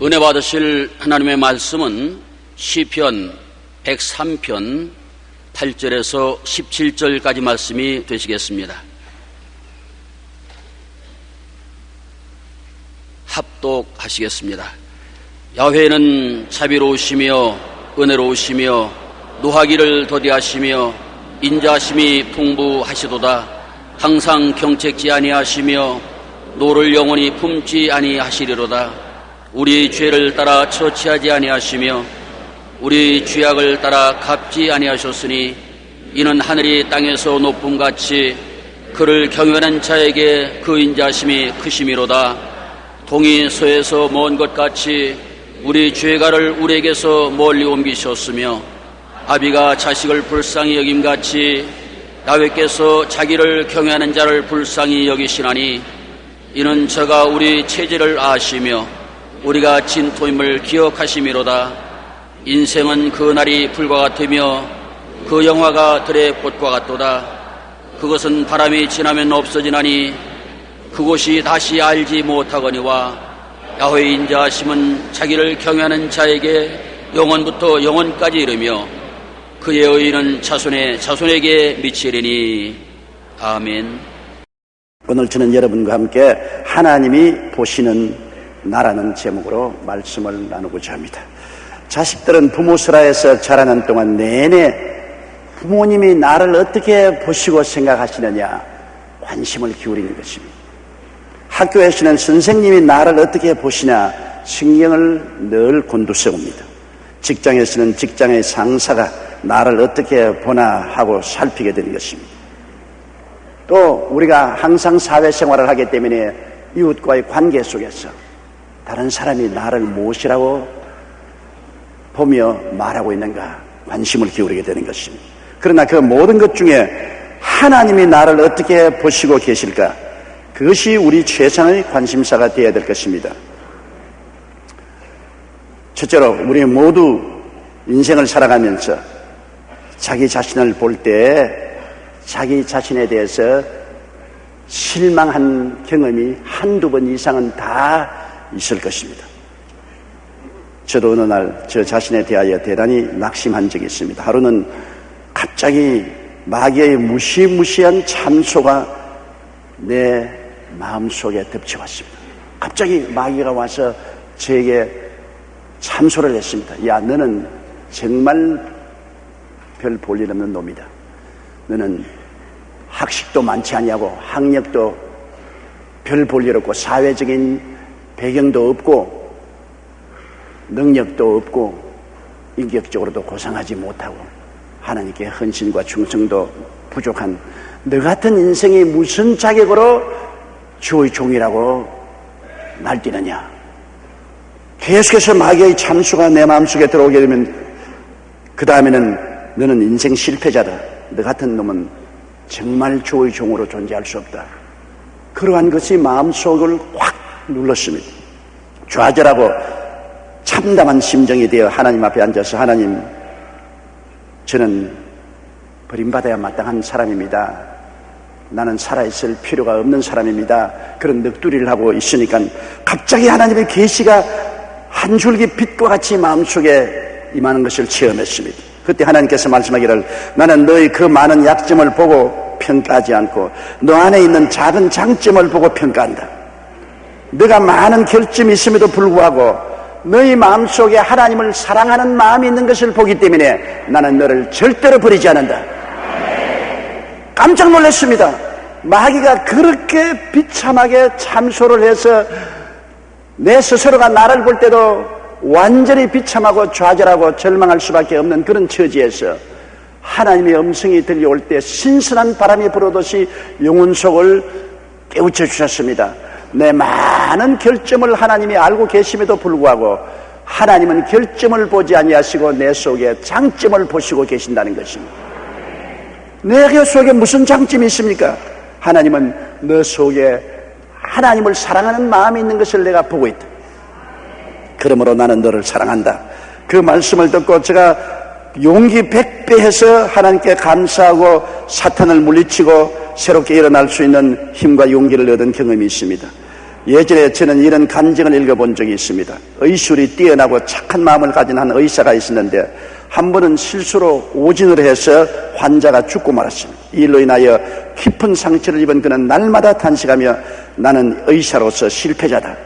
은혜 받으실 하나님의 말씀은 시편 103편 8절에서 17절까지 말씀이 되시겠습니다. 합독하시겠습니다. 야훼는 자비로우시며 은혜로우시며 노하기를 더디하시며 인자하심이 풍부하시도다. 항상 경책지 아니하시며 노를 영원히 품지 아니하시리로다. 우리 죄를 따라 처치하지 아니하시며 우리 죄악을 따라 갚지 아니하셨으니 이는 하늘이 땅에서 높음같이 그를 경외하는 자에게 그 인자하심이 크심이로다. 동이 서에서 먼 것 같이 우리 죄가를 우리에게서 멀리 옮기셨으며 아비가 자식을 불쌍히 여김같이 야훼께서 자기를 경외하는 자를 불쌍히 여기시나니 이는 저가 우리 체질을 아시며 우리가 진토임을 기억하심이로다. 인생은 그 날이 불과 같으며 그 영화가 들의 꽃과 같도다. 그것은 바람이 지나면 없어지나니 그곳이 다시 알지 못하거니와 야훼의 인자하심은 자기를 경외하는 자에게 영원부터 영원까지 이르며 그의 의의는 자손의 자손에게 미치리니. 아멘. 오늘 저는 여러분과 함께 하나님이 보시는 나라는 제목으로 말씀을 나누고자 합니다. 자식들은 부모 슬하에서 자라는 동안 내내 부모님이 나를 어떻게 보시고 생각하시느냐 관심을 기울이는 것입니다. 학교에서는 선생님이 나를 어떻게 보시냐 신경을 늘 곤두세웁니다. 직장에서는 직장의 상사가 나를 어떻게 보나 하고 살피게 되는 것입니다. 또 우리가 항상 사회생활을 하기 때문에 이웃과의 관계 속에서 다른 사람이 나를 무엇이라고 보며 말하고 있는가 관심을 기울이게 되는 것입니다. 그러나 그 모든 것 중에 하나님이 나를 어떻게 보시고 계실까, 그것이 우리 최선의 관심사가 되어야 될 것입니다. 첫째로 우리 모두 인생을 살아가면서 자기 자신을 볼 때 자기 자신에 대해서 실망한 경험이 한두 번 이상은 다 있을 것입니다. 저도 어느 날 저 자신에 대하여 대단히 낙심한 적이 있습니다. 하루는 갑자기 마귀의 무시무시한 참소가 내 마음속에 덮쳐왔습니다. 갑자기 마귀가 와서 저에게 참소를 했습니다. 야, 너는 정말 별 볼 일 없는 놈이다. 너는 학식도 많지 않냐고, 학력도 별 볼 일 없고, 사회적인 배경도 없고, 능력도 없고, 인격적으로도 고상하지 못하고, 하나님께 헌신과 충성도 부족한 너 같은 인생이 무슨 자격으로 주의 종이라고 날뛰느냐. 계속해서 마귀의 참수가 내 마음속에 들어오게 되면 그 다음에는 너는 인생 실패자다. 너 같은 놈은 정말 주의 종으로 존재할 수 없다. 그러한 것이 마음속을 확 눌렀습니다. 좌절하고 참담한 심정이 되어 하나님 앞에 앉아서, 하나님, 저는 버림받아야 마땅한 사람입니다. 나는 살아있을 필요가 없는 사람입니다. 그런 넋두리를 하고 있으니까 갑자기 하나님의 계시가 한 줄기 빛과 같이 마음속에 임하는 것을 체험했습니다. 그때 하나님께서 말씀하기를, 나는 너의 그 많은 약점을 보고 평가하지 않고 너 안에 있는 작은 장점을 보고 평가한다. 너가 많은 결점이 있음에도 불구하고 너희 마음속에 하나님을 사랑하는 마음이 있는 것을 보기 때문에 나는 너를 절대로 버리지 않는다. 깜짝 놀랐습니다. 마귀가 그렇게 비참하게 참소를 해서 내 스스로가 나를 볼 때도 완전히 비참하고 좌절하고 절망할 수밖에 없는 그런 처지에서 하나님의 음성이 들려올 때 신선한 바람이 불어듯이 영혼 속을 깨우쳐 주셨습니다. 내 많은 결점을 하나님이 알고 계심에도 불구하고 하나님은 결점을 보지 아니하시고 내 속에 장점을 보시고 계신다는 것입니다. 내 속에 무슨 장점이 있습니까? 하나님은 너 속에 하나님을 사랑하는 마음이 있는 것을 내가 보고 있다. 그러므로 나는 너를 사랑한다. 그 말씀을 듣고 제가 용기 100배 해서 하나님께 감사하고 사탄을 물리치고 새롭게 일어날 수 있는 힘과 용기를 얻은 경험이 있습니다. 예전에 저는 이런 간증을 읽어본 적이 있습니다. 의술이 뛰어나고 착한 마음을 가진 한 의사가 있었는데 한 번은 실수로 오진을 해서 환자가 죽고 말았습니다. 이 일로 인하여 깊은 상처를 입은 그는 날마다 탄식하며 나는 의사로서 실패자다.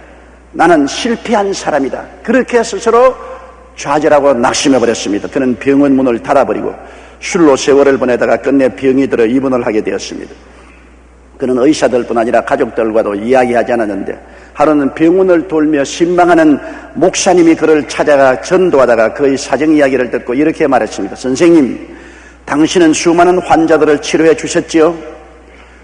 나는 실패한 사람이다. 그렇게 스스로 좌절하고 낙심해버렸습니다. 그는 병원 문을 닫아버리고 술로 세월을 보내다가 끝내 병이 들어 입원을 하게 되었습니다. 그는 의사들뿐 아니라 가족들과도 이야기하지 않았는데 하루는 병원을 돌며 신망하는 목사님이 그를 찾아가 전도하다가 그의 사정 이야기를 듣고 이렇게 말했습니다. 선생님, 당신은 수많은 환자들을 치료해 주셨지요?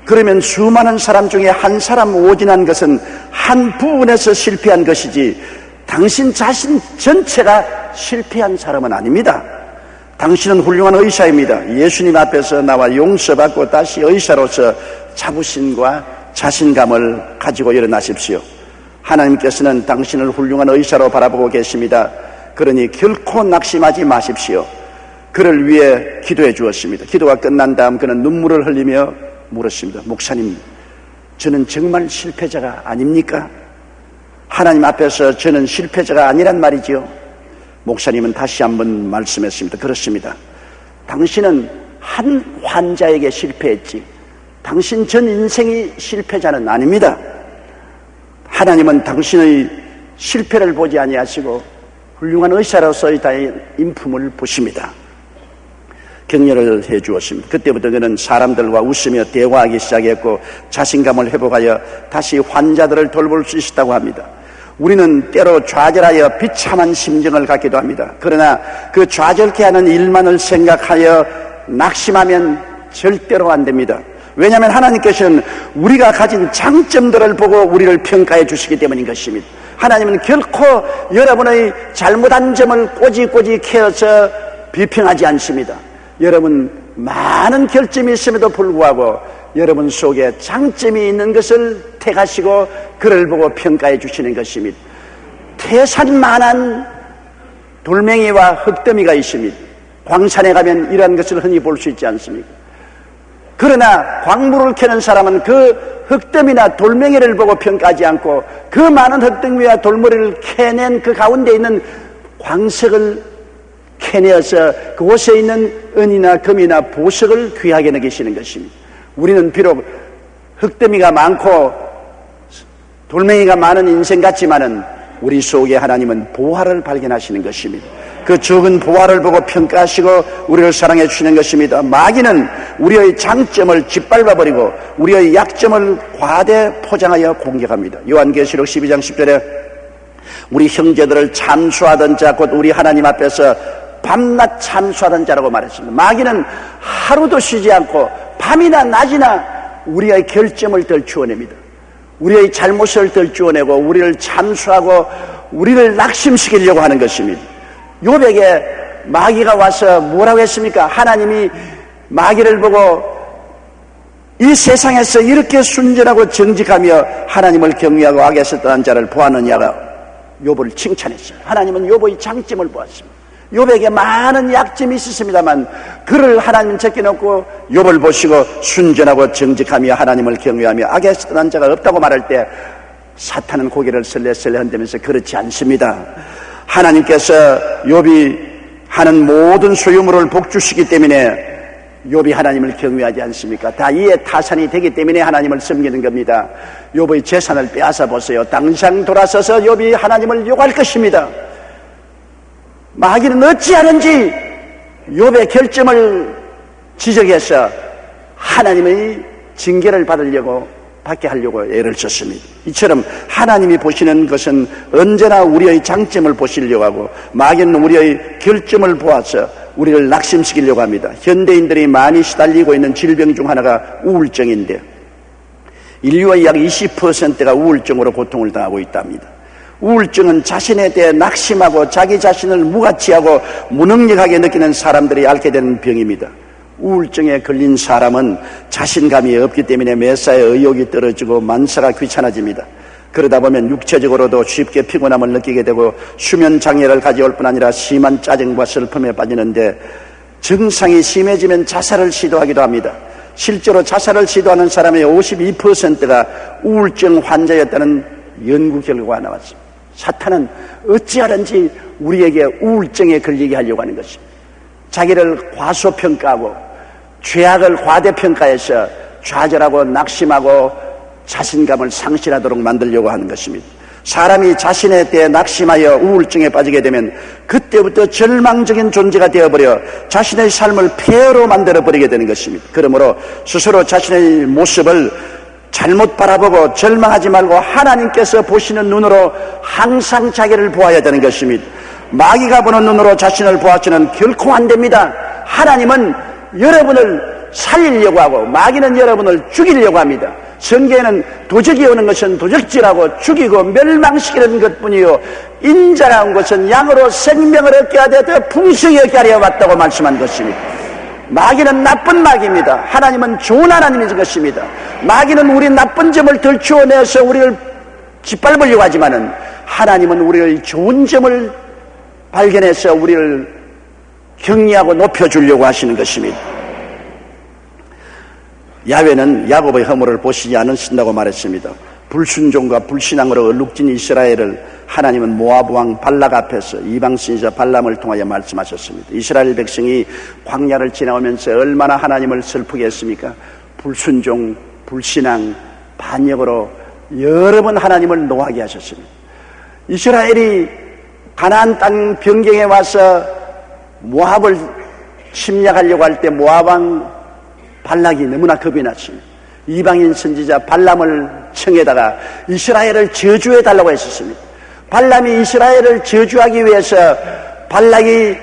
그러면 수많은 사람 중에 한 사람 오진한 것은 한 부분에서 실패한 것이지 당신 자신 전체가 실패한 사람은 아닙니다. 당신은 훌륭한 의사입니다. 예수님 앞에서 나와 용서받고 다시 의사로서 자부심과 자신감을 가지고 일어나십시오. 하나님께서는 당신을 훌륭한 의사로 바라보고 계십니다. 그러니 결코 낙심하지 마십시오. 그를 위해 기도해 주었습니다. 기도가 끝난 다음 그는 눈물을 흘리며 물었습니다. 목사님, 저는 정말 실패자가 아닙니까? 하나님 앞에서 저는 실패자가 아니란 말이지요. 목사님은 다시 한번 말씀했습니다. 그렇습니다. 당신은 한 환자에게 실패했지 당신 전 인생이 실패자는 아닙니다. 하나님은 당신의 실패를 보지 아니하시고 훌륭한 의사로서의 인품을 보십니다. 격려를 해 주었습니다. 그때부터 그는 사람들과 웃으며 대화하기 시작했고 자신감을 회복하여 다시 환자들을 돌볼 수 있었다고 합니다. 우리는 때로 좌절하여 비참한 심정을 갖기도 합니다. 그러나 그 좌절케 하는 일만을 생각하여 낙심하면 절대로 안 됩니다. 왜냐하면 하나님께서는 우리가 가진 장점들을 보고 우리를 평가해 주시기 때문인 것입니다. 하나님은 결코 여러분의 잘못한 점을 꼬집꼬집 캐어서 비평하지 않습니다. 여러분 많은 결점이 있음에도 불구하고 여러분 속에 장점이 있는 것을 택하시고 그를 보고 평가해 주시는 것입니다. 태산만한 돌멩이와 흙더미가 있습니다. 광산에 가면 이런 것을 흔히 볼 수 있지 않습니까? 그러나 광물을 캐는 사람은 그 흙더미나 돌멩이를 보고 평가하지 않고 그 많은 흙더미와 돌머리를 캐낸 그 가운데 있는 광석을 캐내어서 그곳에 있는 은이나 금이나 보석을 귀하게 여기시는 것입니다. 우리는 비록 흙더미가 많고 돌멩이가 많은 인생 같지만은 우리 속에 하나님은 보화를 발견하시는 것입니다. 그 적은 보화를 보고 평가하시고 우리를 사랑해 주시는 것입니다. 마귀는 우리의 장점을 짓밟아버리고 우리의 약점을 과대 포장하여 공격합니다. 요한계시록 12장 10절에 우리 형제들을 참수하던 자 곧 우리 하나님 앞에서 밤낮 참수하던 자라고 말했습니다. 마귀는 하루도 쉬지 않고 밤이나 낮이나 우리의 결점을 들추어냅니다. 우리의 잘못을 들추어내고 우리를 참수하고 우리를 낙심시키려고 하는 것입니다. 욥에게 마귀가 와서 뭐라고 했습니까? 하나님이 마귀를 보고 이 세상에서 이렇게 순전하고 정직하며 하나님을 경외하고 악에서 떠난 자를 보았느냐가 욥을 칭찬했어요. 하나님은 욥의 장점을 보았습니다. 욥에게 많은 약점이 있었습니다만 그를 하나님 제껴놓고 욥을 보시고 순전하고 정직하며 하나님을 경외하며 악에서 떠난 자가 없다고 말할 때 사탄은 고개를 설레설레 흔들면서 그렇지 않습니다. 하나님께서 욥이 하는 모든 소유물을 복주시기 때문에 욥이 하나님을 경외하지 않습니까? 다 이에 타산이 되기 때문에 하나님을 섬기는 겁니다. 욥의 재산을 빼앗아 보세요. 당장 돌아서서 욥이 하나님을 욕할 것입니다. 마귀는 어찌하는지 욥의 결점을 지적해서 하나님의 징계를 받게 하려고 애를 썼습니다. 이처럼 하나님이 보시는 것은 언제나 우리의 장점을 보시려고 하고 마귀는 우리의 결점을 보아서 우리를 낙심시키려고 합니다. 현대인들이 많이 시달리고 있는 질병 중 하나가 우울증인데 인류의 약 20%가 우울증으로 고통을 당하고 있답니다. 우울증은 자신에 대해 낙심하고 자기 자신을 무가치하고 무능력하게 느끼는 사람들이 앓게 되는 병입니다. 우울증에 걸린 사람은 자신감이 없기 때문에 매사에 의욕이 떨어지고 만사가 귀찮아집니다. 그러다 보면 육체적으로도 쉽게 피곤함을 느끼게 되고 수면 장애를 가져올 뿐 아니라 심한 짜증과 슬픔에 빠지는데 증상이 심해지면 자살을 시도하기도 합니다. 실제로 자살을 시도하는 사람의 52%가 우울증 환자였다는 연구 결과가 나왔습니다. 사탄은 어찌하든지 우리에게 우울증에 걸리게 하려고 하는 것입니다. 자기를 과소평가하고 죄악을 과대평가해서 좌절하고 낙심하고 자신감을 상실하도록 만들려고 하는 것입니다. 사람이 자신에 대해 낙심하여 우울증에 빠지게 되면 그때부터 절망적인 존재가 되어버려 자신의 삶을 폐허로 만들어버리게 되는 것입니다. 그러므로 스스로 자신의 모습을 잘못 바라보고 절망하지 말고 하나님께서 보시는 눈으로 항상 자기를 보아야 되는 것입니다. 마귀가 보는 눈으로 자신을 보아서는 결코 안 됩니다. 하나님은 여러분을 살리려고 하고 마귀는 여러분을 죽이려고 합니다. 성경에는 도적이 오는 것은 도적질하고 죽이고 멸망시키는 것뿐이요 인자가 온 것은 양으로 생명을 얻게 하되 더 풍성히 얻게 하려 왔다고 말씀한 것입니다. 마귀는 나쁜 마귀입니다. 하나님은 좋은 하나님인 것입니다. 마귀는 우리 나쁜 점을 들추어내서 우리를 짓밟으려고 하지만은 하나님은 우리를 좋은 점을 발견해서 우리를 격려하고 높여주려고 하시는 것입니다. 야훼는 야곱의 허물을 보시지 않으신다고 말했습니다. 불순종과 불신앙으로 얼룩진 이스라엘을 하나님은 모압 왕 발락 앞에서 이방 선지자 발람을 통하여 말씀하셨습니다. 이스라엘 백성이 광야를 지나오면서 얼마나 하나님을 슬프게 했습니까? 불순종, 불신앙, 반역으로 여러 번 하나님을 노하게 하셨습니다. 이스라엘이 가나안 땅 변경에 와서 모압을 침략하려고 할 때 모압 왕 발락이 너무나 겁이 났습니다. 이방인 선지자 발람을 청에다가 이스라엘을 저주해 달라고 했었습니다. 발람이 이스라엘을 저주하기 위해서 발락이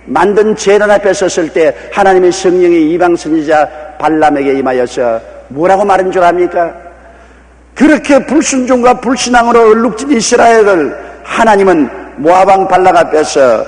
만든 제단 앞에 섰을 때 하나님의 성령이 이방 선지자 발람에게 임하여서 뭐라고 말한 줄 압니까? 그렇게 불순종과 불신앙으로 얼룩진 이스라엘을 하나님은 모압 왕 발락 앞에서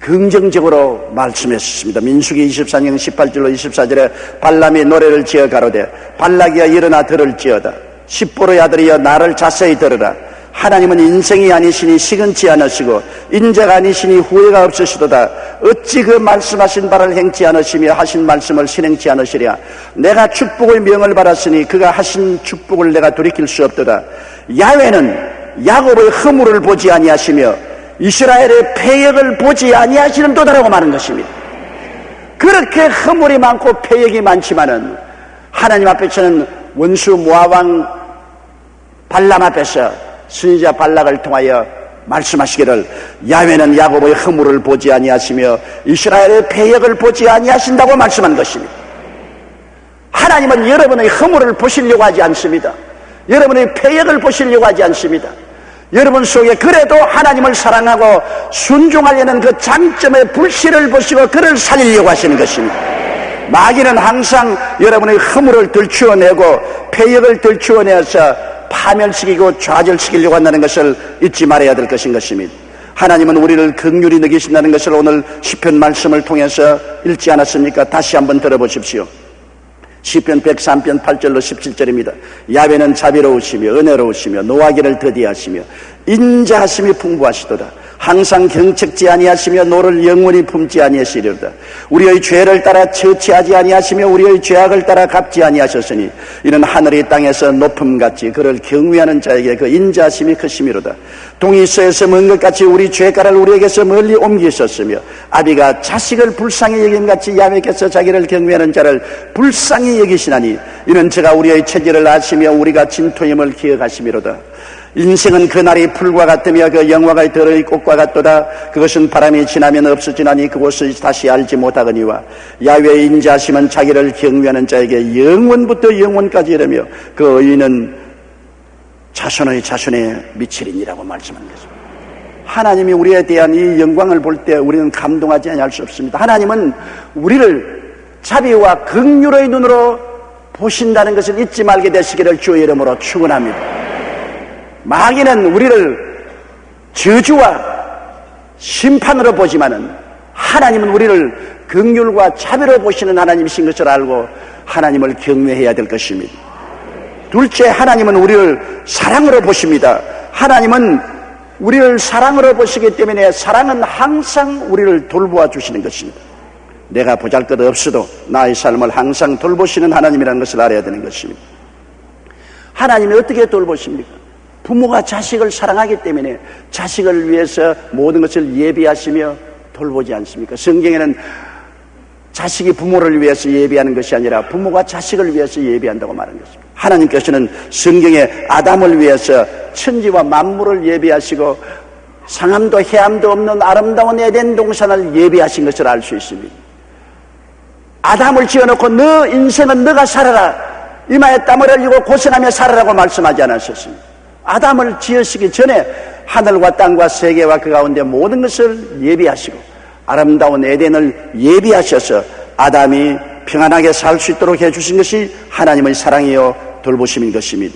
긍정적으로 말씀했습니다. 민수기 24장 18절로 24절에 발람이 노래를 지어 가로되 발락이여 일어나 들을지어다. 십보로의 아들이여 나를 자세히 들으라. 하나님은 인생이 아니시니 시근치 않으시고 인자가 아니시니 후회가 없으시도다. 어찌 그 말씀하신 바를 행치 않으시며 하신 말씀을 실행치 않으시랴. 내가 축복의 명을 받았으니 그가 하신 축복을 내가 돌이킬 수 없도다. 야훼는 야곱의 허물을 보지 아니하시며 이스라엘의 패역을 보지 아니하시는 도다라고 말하는 것입니다. 그렇게 허물이 많고 패역이 많지만은 하나님 앞에서는 원수 모압 왕 발람 앞에서 선지자 발락을 통하여 말씀하시기를 야훼는 야곱의 허물을 보지 아니하시며 이스라엘의 패역을 보지 아니하신다고 말씀한 것입니다. 하나님은 여러분의 허물을 보시려고 하지 않습니다. 여러분의 패역을 보시려고 하지 않습니다. 여러분 속에 그래도 하나님을 사랑하고 순종하려는 그 장점의 불씨를 보시고 그를 살리려고 하시는 것입니다. 마귀는 항상 여러분의 허물을 들추어내고 패역을 들추어내어서 파멸시키고 좌절시키려고 한다는 것을 잊지 말아야 될 것인 것입니다. 하나님은 우리를 긍휼히 여기신다는 것을 오늘 시편 말씀을 통해서 읽지 않았습니까? 다시 한번 들어보십시오. 시편 103편 8절로 17절입니다. 야훼는 자비로우시며 은혜로우시며 노하기를 더디하시며 인자하심이 풍부하시도다. 항상 경책지 아니하시며 노를 영원히 품지 아니하시리로다. 우리의 죄를 따라 처치하지 아니하시며 우리의 죄악을 따라 갚지 아니하셨으니 이는 하늘이 땅에서 높음같이 그를 경외하는 자에게 그 인자하심이 크심이로다. 동이 서에서 먼 것 같이 우리 죄가를 우리에게서 멀리 옮기셨으며 아비가 자식을 불쌍히 여김같이 야훼께서 자기를 경외하는 자를 불쌍히 여기시나니 이는 제가 우리의 체질을 아시며 우리가 진토임을 기억하심이로다. 인생은 그날이 풀과 같으며 그 영화가 들의 꽃과 같도다. 그것은 바람이 지나면 없어지나니 그것을 다시 알지 못하거니와 야훼의 인자하심은 자기를 경외하는 자에게 영원부터 영원까지 이르며 그 의인은 자손의 자손에 미치리니라고 말씀한 것입니다. 하나님이 우리에 대한 이 영광을 볼 때 우리는 감동하지 아니할 수 없습니다. 하나님은 우리를 자비와 긍휼의 눈으로 보신다는 것을 잊지 말게 되시기를 주의 이름으로 축원합니다. 마귀는 우리를 저주와 심판으로 보지만은 하나님은 우리를 긍휼과 자비로 보시는 하나님이신 것을 알고 하나님을 경외해야 될 것입니다. 둘째, 하나님은 우리를 사랑으로 보십니다. 하나님은 우리를 사랑으로 보시기 때문에 사랑은 항상 우리를 돌보아 주시는 것입니다. 내가 보잘것 없어도 나의 삶을 항상 돌보시는 하나님이라는 것을 알아야 되는 것입니다. 하나님이 어떻게 돌보십니까? 부모가 자식을 사랑하기 때문에 자식을 위해서 모든 것을 예비하시며 돌보지 않습니까? 성경에는 자식이 부모를 위해서 예비하는 것이 아니라 부모가 자식을 위해서 예비한다고 말하는 것입니다. 하나님께서는 성경에 아담을 위해서 천지와 만물을 예비하시고 상함도 해함도 없는 아름다운 에덴 동산을 예비하신 것을 알 수 있습니다. 아담을 지어놓고 너 인생은 너가 살아라, 이마에 땀을 흘리고 고생하며 살아라고 말씀하지 않으셨습니다. 아담을 지으시기 전에 하늘과 땅과 세계와 그 가운데 모든 것을 예비하시고 아름다운 에덴을 예비하셔서 아담이 평안하게 살 수 있도록 해주신 것이 하나님의 사랑이요 돌보심인 것입니다.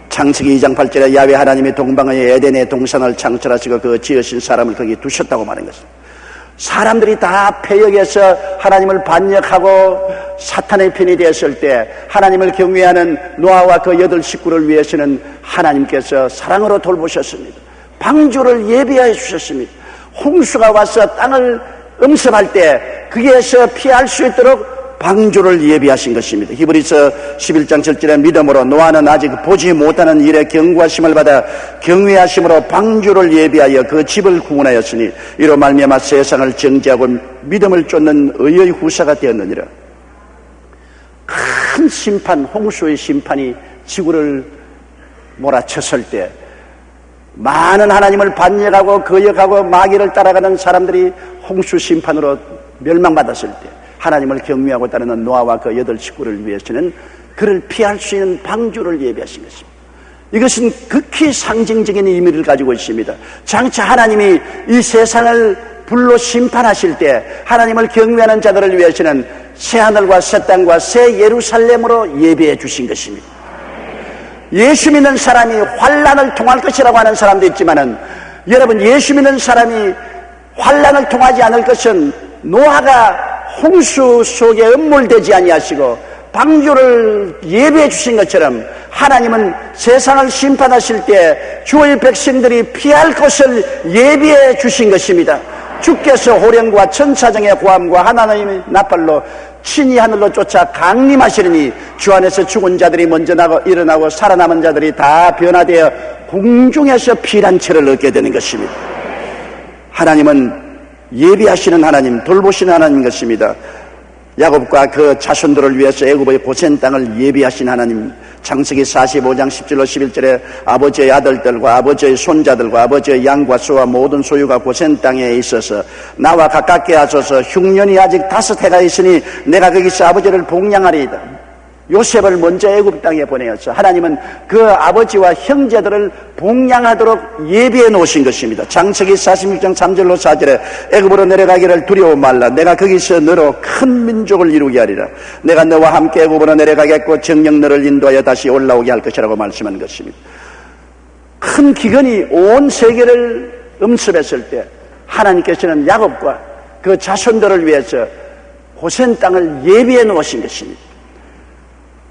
창세기 2장 8절에 야훼 하나님이 동방의 에덴의 동산을 창설하시고 그 지으신 사람을 거기 두셨다고 말한 것입니다. 사람들이 다 패역해서 하나님을 반역하고 사탄의 편이 되었을 때 하나님을 경외하는 노아와 그 8 식구를 위해서는 하나님께서 사랑으로 돌보셨습니다. 방주를 예비하여 주셨습니다. 홍수가 와서 땅을 음습할 때 거기에서 피할 수 있도록 방주를 예비하신 것입니다. 히브리서 11장 7절에 믿음으로 노아는 아직 보지 못하는 일에 경고하심을 받아 경외하심으로 방주를 예비하여 그 집을 구원하였으니 이로 말미암아 세상을 정죄하고 믿음을 쫓는 의의 후사가 되었느니라. 큰 심판, 홍수의 심판이 지구를 몰아쳤을 때 많은 하나님을 반역하고 거역하고 마귀를 따라가는 사람들이 홍수 심판으로 멸망받았을 때 하나님을 경외하고 따르는 노아와 그 8 식구를 위해서는 그를 피할 수 있는 방주를 예비하신 것입니다. 이것은 극히 상징적인 의미를 가지고 있습니다. 장차 하나님이 이 세상을 불로 심판하실 때 하나님을 경외하는 자들을 위해서는 새 하늘과 새 땅과 새 예루살렘으로 예비해 주신 것입니다. 예수 믿는 사람이 환난을 통할 것이라고 하는 사람도 있지만은 여러분, 예수 믿는 사람이 환난을 통하지 않을 것은 노아가 홍수 속에 음몰되지 아니하시고 방주를 예비해 주신 것처럼 하나님은 세상을 심판하실 때 주의 백성들이 피할 것을 예비해 주신 것입니다. 주께서 호령과 천사장의 고함과 하나님의 나팔로 친히 하늘로 쫓아 강림하시리니 주 안에서 죽은 자들이 먼저 일어나고 살아남은 자들이 다 변화되어 공중에서 피난처를 얻게 되는 것입니다. 하나님은 예비하시는 하나님, 돌보시는 하나님 것입니다. 야곱과 그 자손들을 위해서 애굽의 고센 땅을 예비하신 하나님, 창세기 45장 10절로 11절에 아버지의 아들들과 아버지의 손자들과 아버지의 양과 소와 모든 소유가 고센 땅에 있어서 나와 가깝게 하소서. 흉년이 아직 5해가 있으니 내가 거기서 아버지를 복양하리이다. 요셉을 먼저 애굽 땅에 보내어서 하나님은 그 아버지와 형제들을 복양하도록 예비해 놓으신 것입니다. 창세기 46장 3절로 4절에 애굽으로 내려가기를 두려워 말라. 내가 거기서 너로 큰 민족을 이루게 하리라. 내가 너와 함께 애굽으로 내려가겠고 정녕 너를 인도하여 다시 올라오게 할 것이라고 말씀한 것입니다. 큰 기근이 온 세계를 음습했을 때 하나님께서는 야곱과 그 자손들을 위해서 고센 땅을 예비해 놓으신 것입니다.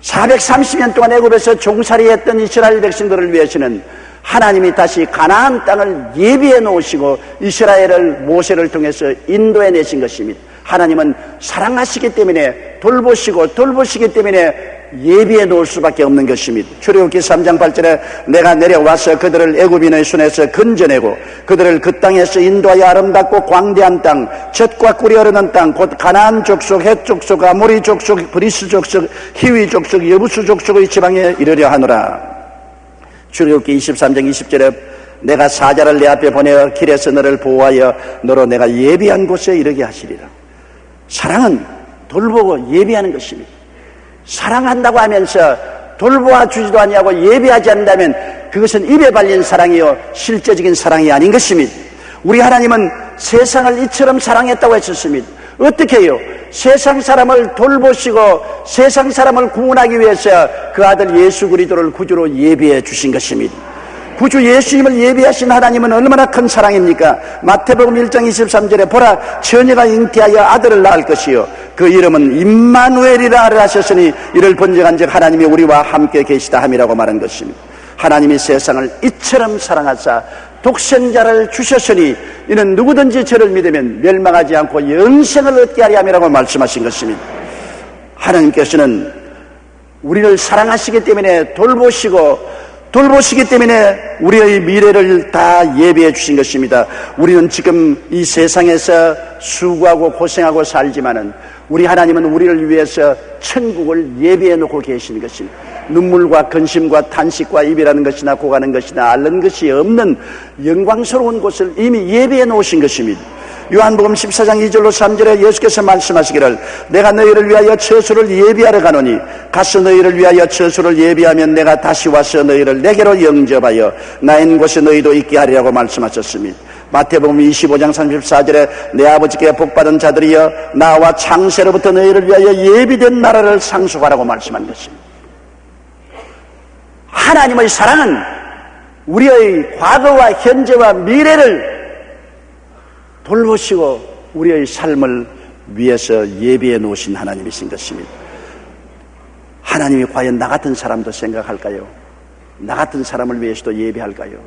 430년 동안 애굽에서 종살이했던 이스라엘 백성들을 위해서는 하나님이 다시 가나안 땅을 예비해 놓으시고 이스라엘을 모세를 통해서 인도해 내신 것입니다. 하나님은 사랑하시기 때문에 돌보시기 때문에 예비해 놓을 수밖에 없는 것입니다. 출애굽기 3장 8절에 내가 내려와서 그들을 애굽인의 손에서 건져내고 그들을 그 땅에서 인도하여 아름답고 광대한 땅, 젖과 꿀이 흐르는 땅, 곧 가나안 족속, 헷 족속, 아모리 족속, 브리스 족속, 히위 족속, 여부수 족속의 지방에 이르려 하노라. 출애굽기 23장 20절에 내가 사자를 내 앞에 보내어 길에서 너를 보호하여 너로 내가 예비한 곳에 이르게 하시리라. 사랑은 돌보고 예비하는 것입니다. 사랑한다고 하면서 돌보아 주지도 아니하고 예비하지 않는다면 그것은 입에 발린 사랑이요 실제적인 사랑이 아닌 것입니다. 우리 하나님은 세상을 이처럼 사랑했다고 했었습니다. 어떻게 해요? 세상 사람을 돌보시고 세상 사람을 구원하기 위해서 그 아들 예수 그리스도를 구주로 예비해 주신 것입니다. 구주 예수님을 예비하신 하나님은 얼마나 큰 사랑입니까? 마태복음 1장 23절에 보라 처녀가 잉태하여 아들을 낳을 것이요 그 이름은 임마누엘이라 하셨으니 이를 번정한즉 하나님이 우리와 함께 계시다 함이라고 말한 것입니다. 하나님이 세상을 이처럼 사랑하사 독생자를 주셨으니 이는 누구든지 저를 믿으면 멸망하지 않고 영생을 얻게 하리 함이라고 말씀하신 것입니다. 하나님께서는 우리를 사랑하시기 때문에 돌보시기 때문에 우리의 미래를 다 예비해 주신 것입니다. 우리는 지금 이 세상에서 수고하고 고생하고 살지만은 우리 하나님은 우리를 위해서 천국을 예비해 놓고 계시는 것입니다. 눈물과 근심과 탄식과 이별하는 것이나 고가는 것이나 앓는 것이 없는 영광스러운 곳을 이미 예비해 놓으신 것입니다. 요한복음 14장 2절로 3절에 예수께서 말씀하시기를 내가 너희를 위하여 처소를 예비하러 가노니 가서 너희를 위하여 처소를 예비하면 내가 다시 와서 너희를 내게로 영접하여 나 있는 곳에 너희도 있게 하리라고 말씀하셨습니다. 마태복음 25장 34절에 내 아버지께 복받은 자들이여 나와 창세로부터 너희를 위하여 예비된 나라를 상속하라고 말씀한 것입니다. 하나님의 사랑은 우리의 과거와 현재와 미래를 돌보시고 우리의 삶을 위해서 예비해 놓으신 하나님이신 것입니다. 하나님이 과연 나 같은 사람도 생각할까요? 나 같은 사람을 위해서도 예비할까요?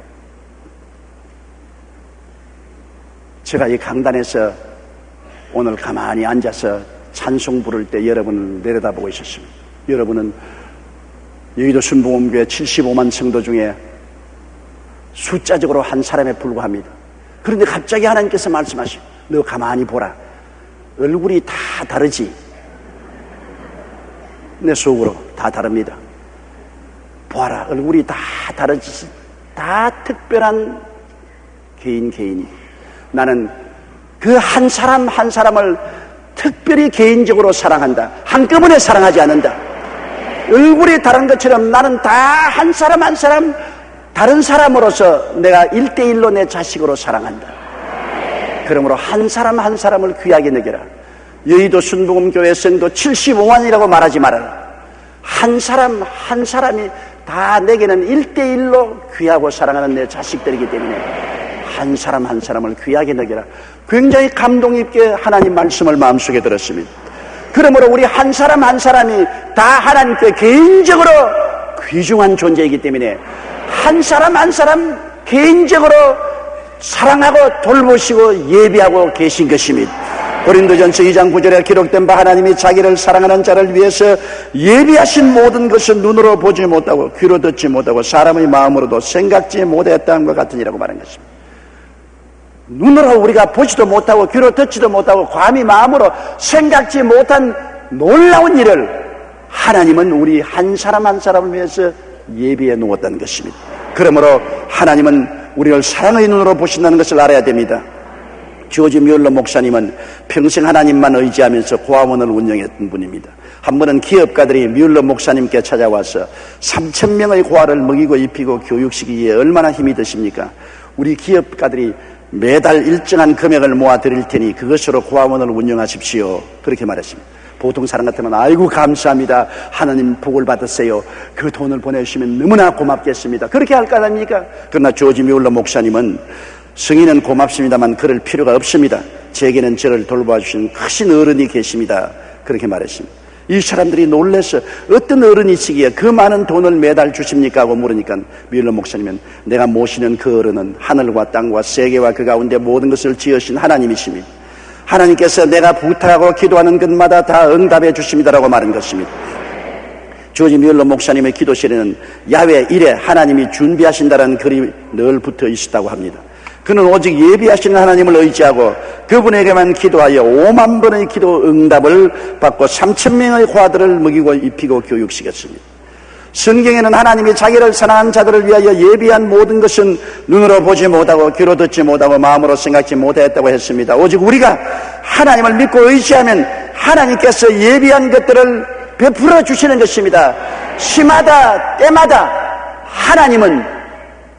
제가 이 강단에서 오늘 가만히 앉아서 찬송 부를 때 여러분을 내려다보고 있었습니다. 여러분은 여의도 순복음교회 75만 성도 중에 숫자적으로 한 사람에 불과합니다. 그런데 갑자기 하나님께서 말씀하시고 너 가만히 보라. 얼굴이 다 다르지? 내 속으로 다 다릅니다. 보아라. 얼굴이 다 다르지? 다 특별한 개인이. 나는 그 한 사람 한 사람을 특별히 개인적으로 사랑한다. 한꺼번에 사랑하지 않는다. 얼굴이 다른 것처럼 나는 다 한 사람 한 사람 다른 사람으로서 내가 1대1로 내 자식으로 사랑한다. 그러므로 한 사람 한 사람을 귀하게 여겨라. 여의도 순복음교회 성도 75만이라고 말하지 말아라. 한 사람 한 사람이 다 내게는 1대1로 귀하고 사랑하는 내 자식들이기 때문에 한 사람 한 사람을 귀하게 여겨라. 굉장히 감동 있게 하나님 말씀을 마음속에 들었습니다. 그러므로 우리 한 사람 한 사람이 다 하나님께 개인적으로 귀중한 존재이기 때문에 한 사람 한 사람 개인적으로 사랑하고 돌보시고 예비하고 계신 것입니다. 고린도전서 2장 9절에 기록된 바 하나님이 자기를 사랑하는 자를 위해서 예비하신 모든 것을 눈으로 보지 못하고 귀로 듣지 못하고 사람의 마음으로도 생각지 못했다는 것 같으니라고 말한 것입니다. 눈으로 우리가 보지도 못하고 귀로 듣지도 못하고 감히 마음으로 생각지 못한 놀라운 일을 하나님은 우리 한 사람 한 사람을 위해서 예비해 놓았다는 것입니다. 그러므로 하나님은 우리를 사랑의 눈으로 보신다는 것을 알아야 됩니다. 조지 뮬러 목사님은 평생 하나님만 의지하면서 고아원을 운영했던 분입니다. 한 번은 기업가들이 뮬러 목사님께 찾아와서 3,000명의 고아를 먹이고 입히고 교육시키기에 얼마나 힘이 드십니까? 우리 기업가들이 매달 일정한 금액을 모아 드릴 테니 그것으로 고아원을 운영하십시오. 그렇게 말했습니다. 보통 사람 같으면 아이고 감사합니다. 하나님 복을 받으세요. 그 돈을 보내주시면 너무나 고맙겠습니다. 그렇게 할 거 아닙니까? 그러나 조지 뮬러 목사님은 성인은 고맙습니다만 그럴 필요가 없습니다. 제게는 저를 돌봐 주신 크신 어른이 계십니다. 그렇게 말했습니다. 이 사람들이 놀라서 어떤 어른이시기에 그 많은 돈을 매달 주십니까? 하고 물으니까 뮬러 목사님은 내가 모시는 그 어른은 하늘과 땅과 세계와 그 가운데 모든 것을 지으신 하나님이십니다. 하나님께서 내가 부탁하고 기도하는 것마다 다 응답해 주십니다라고 말한 것입니다. 조지 뮬러 목사님의 기도실에는 야외 1에 하나님이 준비하신다는 글이 늘 붙어 있었다고 합니다. 그는 오직 예비하시는 하나님을 의지하고 그분에게만 기도하여 5만 번의 기도 응답을 받고 3,000명의 고아들을 먹이고 입히고 교육시켰습니다. 성경에는 하나님이 자기를 사랑하는 자들을 위하여 예비한 모든 것은 눈으로 보지 못하고 귀로 듣지 못하고 마음으로 생각지 못했다고 했습니다. 오직 우리가 하나님을 믿고 의지하면 하나님께서 예비한 것들을 베풀어 주시는 것입니다. 시마다 때마다 하나님은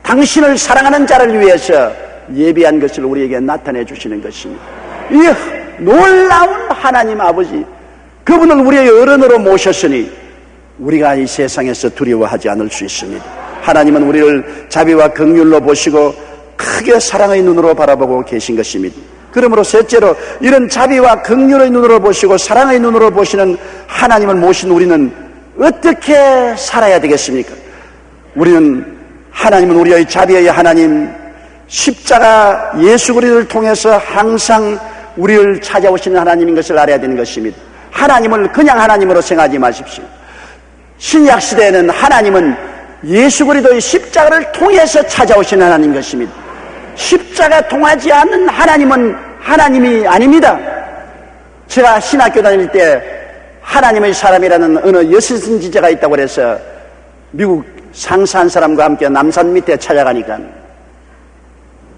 당신을 사랑하는 자를 위해서 예비한 것을 우리에게 나타내 주시는 것입니다. 이 놀라운 하나님 아버지, 그분을 우리의 어른으로 모셨으니 우리가 이 세상에서 두려워하지 않을 수 있습니다. 하나님은 우리를 자비와 긍휼로 보시고 크게 사랑의 눈으로 바라보고 계신 것입니다. 그러므로 셋째로 이런 자비와 긍휼의 눈으로 보시고 사랑의 눈으로 보시는 하나님을 모신 우리는 어떻게 살아야 되겠습니까? 하나님은 우리의 자비의 하나님, 십자가 예수 그리스도를 통해서 항상 우리를 찾아오시는 하나님인 것을 알아야 되는 것입니다. 하나님을 그냥 하나님으로 생각하지 마십시오. 신약 시대에는 하나님은 예수 그리스도의 십자가를 통해서 찾아오신 하나님 것입니다. 십자가 통하지 않는 하나님은 하나님이 아닙니다. 제가 신학교 다닐 때 하나님의 사람이라는 어느 여신지자가 있다고 그래서 미국 상사한 사람과 함께 남산 밑에 찾아가니까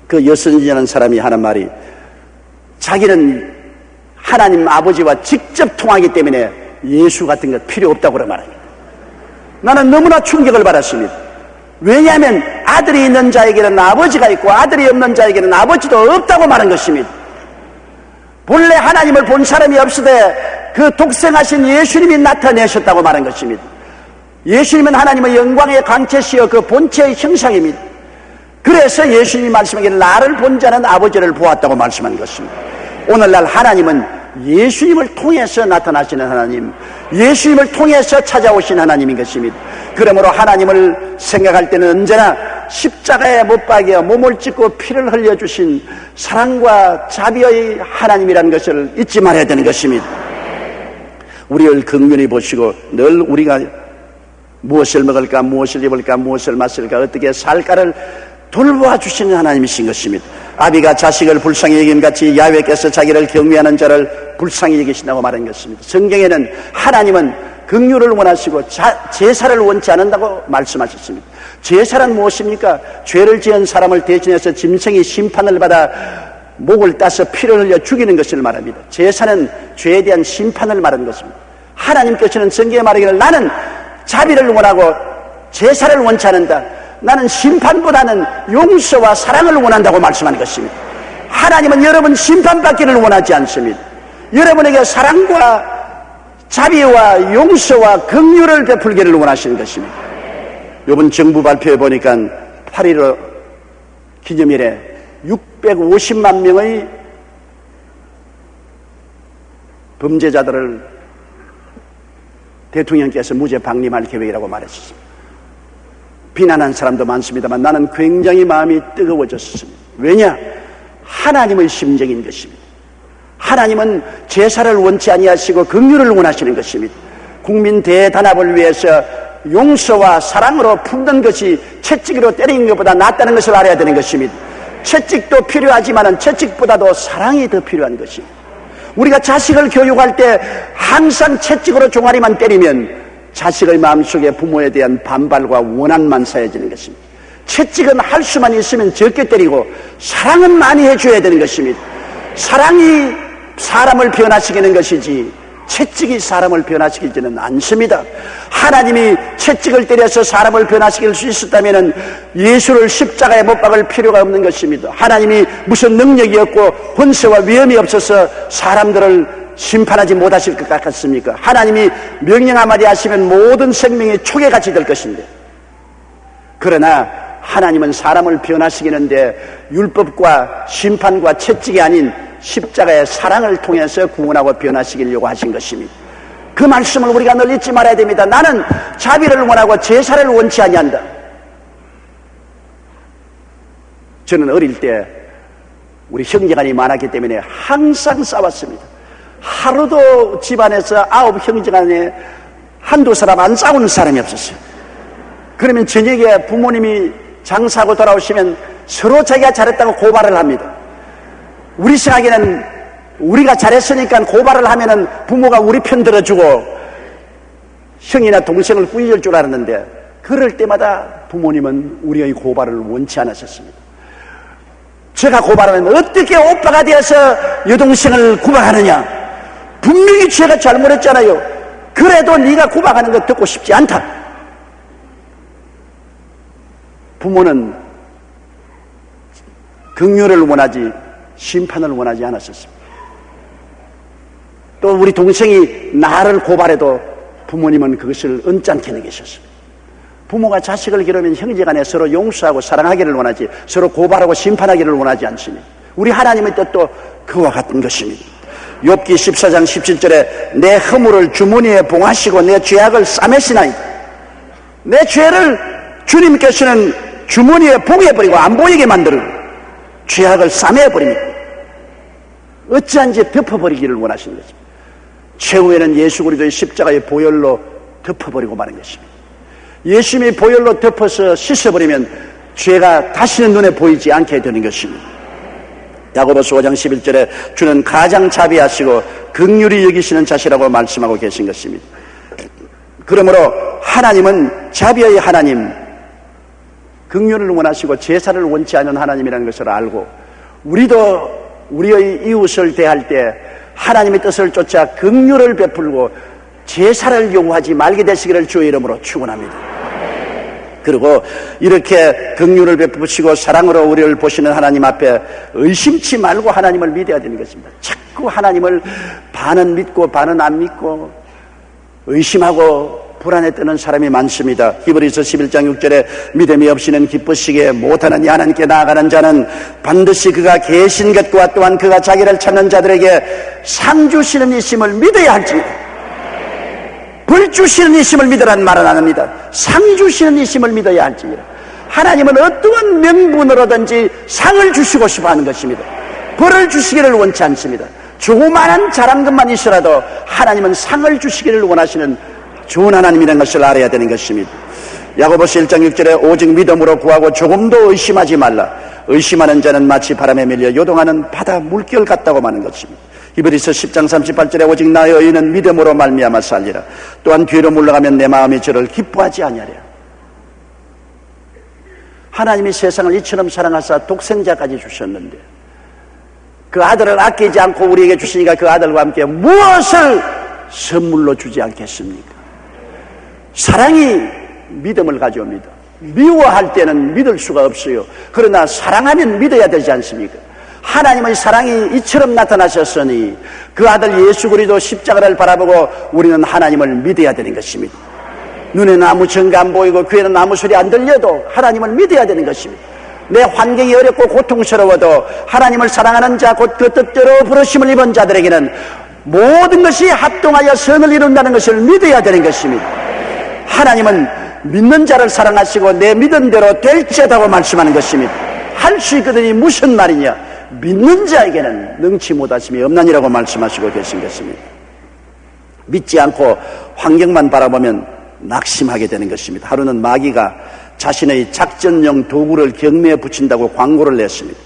그 여신지자는 사람이 하는 말이, 자기는 하나님 아버지와 직접 통하기 때문에 예수 같은 것 필요 없다고 말합니다. 나는 너무나 충격을 받았습니다. 왜냐하면 아들이 있는 자에게는 아버지가 있고 아들이 없는 자에게는 아버지도 없다고 말한 것입니다. 본래 하나님을 본 사람이 없으되 그 독생하신 예수님이 나타내셨다고 말한 것입니다. 예수님은 하나님의 영광의 광채시여 그 본체의 형상입니다. 그래서 예수님이 말씀하기를 나를 본 자는 아버지를 보았다고 말씀한 것입니다. 오늘날 하나님은 예수님을 통해서 나타나시는 하나님, 예수님을 통해서 찾아오신 하나님인 것입니다. 그러므로 하나님을 생각할 때는 언제나 십자가에 못 박여 몸을 찢고 피를 흘려주신 사랑과 자비의 하나님이라는 것을 잊지 말아야 되는 것입니다. 우리를 긍휼히 보시고 늘 우리가 무엇을 먹을까, 무엇을 입을까, 무엇을 마실까, 어떻게 살까를 돌보아 주시는 하나님이신 것입니다. 아비가 자식을 불쌍히 여김같이 야훼께서 자기를 경외하는 자를 불쌍히 여기신다고 말한 것입니다. 성경에는 하나님은 긍휼을 원하시고 제사를 원치 않는다고 말씀하셨습니다. 제사란 무엇입니까? 죄를 지은 사람을 대신해서 짐승이 심판을 받아 목을 따서 피를 흘려 죽이는 것을 말합니다. 제사는 죄에 대한 심판을 말하는 것입니다. 하나님께서는 성경에 말하기를 나는 자비를 원하고 제사를 원치 않는다, 나는 심판보다는 용서와 사랑을 원한다고 말씀하는 것입니다. 하나님은 여러분 심판받기를 원하지 않습니다. 여러분에게 사랑과 자비와 용서와 긍휼을 베풀기를 원하시는 것입니다. 이번 정부 발표해 보니까 8.15 기념일에 650만 명의 범죄자들을 대통령께서 무죄 방림할 계획이라고 말했습니다. 비난한 사람도 많습니다만 나는 굉장히 마음이 뜨거워졌습니다. 왜냐? 하나님의 심정인 것입니다. 하나님은 제사를 원치 아니하시고 긍휼을 원하시는 것입니다. 국민 대단합을 위해서 용서와 사랑으로 품는 것이 채찍으로 때리는 것보다 낫다는 것을 알아야 되는 것입니다. 채찍도 필요하지만 채찍보다도 사랑이 더 필요한 것입니다. 우리가 자식을 교육할 때 항상 채찍으로 종아리만 때리면 자식의 마음속에 부모에 대한 반발과 원한만 쌓여지는 것입니다. 채찍은 할 수만 있으면 적게 때리고 사랑은 많이 해줘야 되는 것입니다. 사랑이 사람을 변화시키는 것이지 채찍이 사람을 변화시키지는 않습니다. 하나님이 채찍을 때려서 사람을 변화시킬 수 있었다면 예수를 십자가에 못 박을 필요가 없는 것입니다. 하나님이 무슨 능력이 없고 권세와 위엄이 없어서 사람들을 심판하지 못하실 것 같습니까? 하나님이 명령 한마디 하시면 모든 생명이 초계같이 될 것인데, 그러나 하나님은 사람을 변화시키는데 율법과 심판과 채찍이 아닌 십자가의 사랑을 통해서 구원하고 변화시키려고 하신 것입니다. 그 말씀을 우리가 늘 잊지 말아야 됩니다. 나는 자비를 원하고 제사를 원치 아니한다. 저는 어릴 때 우리 형제간이 많았기 때문에 항상 싸웠습니다. 하루도 집안에서 9 형제간에 한두 사람 안 싸우는 사람이 없었어요. 그러면 저녁에 부모님이 장사하고 돌아오시면 서로 자기가 잘했다고 고발을 합니다. 우리 생각에는 우리가 잘했으니까 고발을 하면은 부모가 우리 편 들어주고 형이나 동생을 꾸짖을 줄 알았는데, 그럴 때마다 부모님은 우리의 고발을 원치 않으셨습니다. 제가 고발하면 어떻게 오빠가 되어서 여동생을 구박하느냐? 분명히 제가 잘못했잖아요. 그래도 네가 구박하는 거 듣고 싶지 않다. 부모는 긍휼을 원하지 심판을 원하지 않았었습니다. 또 우리 동생이 나를 고발해도 부모님은 그것을 언짢게 여기셨습니다. 부모가 자식을 기르면 형제간에 서로 용서하고 사랑하기를 원하지 서로 고발하고 심판하기를 원하지 않습니다. 우리 하나님의 뜻도 그와 같은 것입니다. 욥기 14장 17절에 내 허물을 주머니에 봉하시고 내 죄악을 싸매시나이다. 내 죄를 주님께서는 주머니에 봉해버리고 안 보이게 만들고 죄악을 싸매버립니다. 어찌한지 덮어버리기를 원하시는 것입니다. 최후에는 예수 그리스도의 십자가의 보혈로 덮어버리고 마는 것입니다. 예수님이 보혈로 덮어서 씻어버리면 죄가 다시는 눈에 보이지 않게 되는 것입니다. 야고보서 5장 11절에 주는 가장 자비하시고 긍휼히 여기시는 자시라고 말씀하고 계신 것입니다. 그러므로 하나님은 자비의 하나님, 긍휼을 원하시고 제사를 원치 않는 하나님이라는 것을 알고, 우리도 우리의 이웃을 대할 때 하나님의 뜻을 쫓아 긍휼을 베풀고 제사를 요구하지 말게 되시기를 주의 이름으로 축원합니다. 그리고 이렇게 긍휼을 베푸시고 사랑으로 우리를 보시는 하나님 앞에 의심치 말고 하나님을 믿어야 되는 것입니다. 자꾸 하나님을 반은 믿고 반은 안 믿고 의심하고 불안에 뜨는 사람이 많습니다. 히브리서 11장 6절에 믿음이 없이는 기쁘시게 못하는 하나님께 나아가는 자는 반드시 그가 계신 것과 또한 그가 자기를 찾는 자들에게 상 주시는 이심을 믿어야 할지니라. 벌 주시는 이심을 믿으라는 말은 안 합니다. 상 주시는 이심을 믿어야 할지니라. 하나님은 어떠한 명분으로든지 상을 주시고 싶어 하는 것입니다. 벌을 주시기를 원치 않습니다. 조그마한 잘한 것만 있어라도 하나님은 상을 주시기를 원하시는 좋은 하나님이라는 것을 알아야 되는 것입니다. 야고보서 1장 6절에 오직 믿음으로 구하고 조금도 의심하지 말라. 의심하는 자는 마치 바람에 밀려 요동하는 바다 물결 같다고 하는 것입니다. 히브리서 10장 38절에 오직 나의 의인은 믿음으로 말미암아 살리라. 또한 뒤로 물러가면 내 마음이 저를 기뻐하지 아니하랴. 하나님이 세상을 이처럼 사랑하사 독생자까지 주셨는데 그 아들을 아끼지 않고 우리에게 주시니까 그 아들과 함께 무엇을 선물로 주지 않겠습니까? 사랑이 믿음을 가져옵니다. 미워할 때는 믿을 수가 없어요. 그러나 사랑하면 믿어야 되지 않습니까? 하나님의 사랑이 이처럼 나타나셨으니 그 아들 예수 그리스도 십자가를 바라보고 우리는 하나님을 믿어야 되는 것입니다. 눈에는 아무 증거 안 보이고 귀에는 아무 소리 안 들려도 하나님을 믿어야 되는 것입니다. 내 환경이 어렵고 고통스러워도 하나님을 사랑하는 자 곧 그 뜻대로 부르심을 입은 자들에게는 모든 것이 합동하여 선을 이룬다는 것을 믿어야 되는 것입니다. 하나님은 믿는 자를 사랑하시고 내 믿은 대로 될지어다고 말씀하는 것입니다. 할 수 있거든이 무슨 말이냐? 믿는 자에게는 능치 못하심이 없나니라고 말씀하시고 계신 것입니다. 믿지 않고 환경만 바라보면 낙심하게 되는 것입니다. 하루는 마귀가 자신의 작전용 도구를 경매에 붙인다고 광고를 냈습니다.